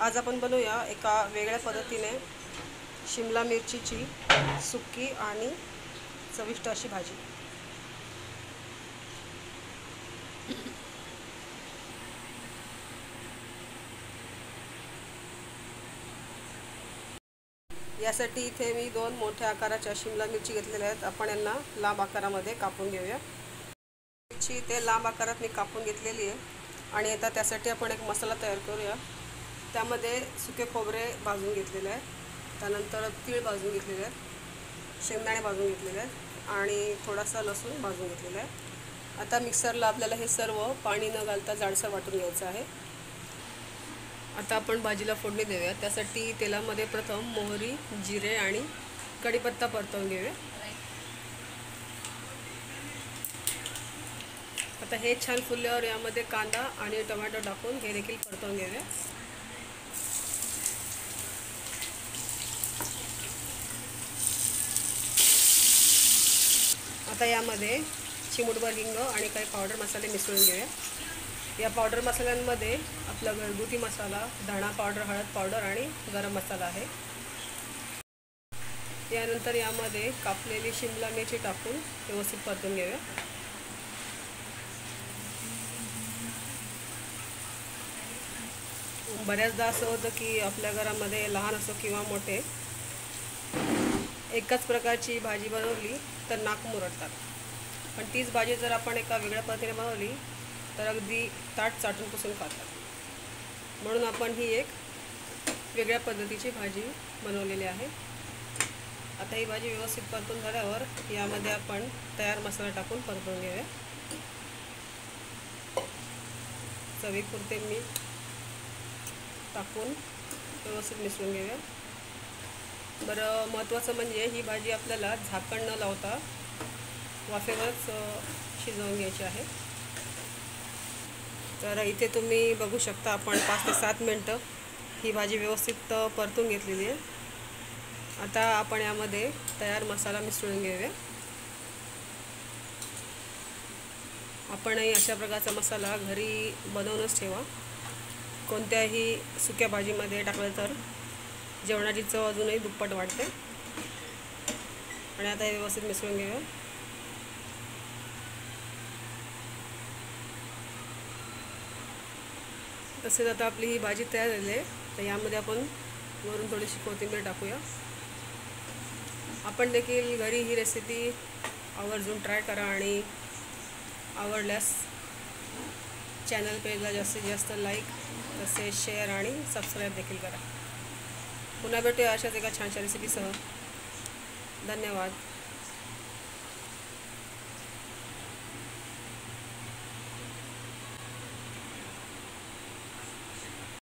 आज आपण बनवूया एका वेगळ्या पद्धतीने शिमला मिरचीची सुक्की आणि चविष्ट अशी भाजी। यासाठी इथे मी 2 मोठ्या आकाराच्या शिमला मिरची घेतलेल्या आहेत। आपण यांना लांब आकारामध्ये कापून घेऊया। मिरची ते लांब आकारात मी कापून घेतलेली आहे आणि आता त्यासाठी आपण एक मसाला तयार करूया। त्यामध्ये सुके खोबरे भाजून घेतलेले आहे, त्यानंतर तीळ भाजून घेतलेले आहेत, शेंगदाणे भाजून घेतलेले आहेत आणि थोडासा लसूण भाजून घेतलेला आहे। आता मिक्सरला आपल्याला हे सर्व पाणी न घालता जाडसर वाटून घ्यायचं आहे। आता आपण भाजीला फोडणी देऊया। त्यासाठी तेलामध्ये प्रथम मोहरी, जिरे आणि कढीपत्ता परतवून घेऊया। आता हे छान फुलल्यावर यामध्ये कांदा आणि टोमॅटो टाकून हे देखील परतवून घेऊया। आता यामध्ये चिमूटभर हिंग आणि काही पावडर मसाले मिसळून घेऊया। या पावडर मसाल्यांमध्ये आपला घरगुती मसाला, धणा पावडर, हळद पावडर आणि गरम मसाला आहे। यानंतर यामध्ये कापलेली शिमला मिरची टाकून व्यवस्थित परतून घेऊया। बऱ्याचदा असं होतं की आपल्या घरामध्ये लहान असो किंवा मोठे एकाच प्रकारची भाजी बनवली तर नाक मुरडतात, पण तीच भाजी जर आपण एका वेगळ्या पद्धतीने बनवली तर अगदी ताट चाटून पुसून खातात। म्हणून आपण ही एक वेगळ्या पद्धतीची भाजी बनवलेली आहे। आता ही भाजी व्यवस्थित परतून झाल्यावर यामध्ये आपण तयार मसाला टाकून परतून घेऊया। चवीपुरते मीठ टाकून व्यवस्थित मिसळून घेऊया। बरं, महत्त्वाचं म्हणजे ही भाजी आपल्याला झाकण न लावता वाफेवरच शिजवून घ्यायची आहे। तर इथे तुम्ही बघू शकता आपण 5 ते 7 मिनिटं ही भाजी व्यवस्थित परतून घेतलेली आहे। आता आपण यामध्ये तयार मसाला मिसळून घेऊया। आपणही अशा प्रकारचा मसाला घरी बनवूनच ठेवा। कोणत्याही सुक्या भाजीमध्ये टाकलं तर जेवणाची चव अजूनही दुप्पट वाढते। आणि आता हे व्यवस्थित मिसळून घेऊया। तसेच आता आपली ही भाजी तयार झाली आहे, तर यामध्ये आपण वरून थोडीशी कोथिंबीर टाकूया। आपण देखील घरी ही रेसिपी आवर्जून ट्राय करा आणि आवडल्यास चॅनल पेजला जास्तीत जास्त लाईक, तसेच शेअर आणि सबस्क्राईब देखील करा। पुन्हा भेटूया अशाच एका छानशा रेसिपीसह। धन्यवाद।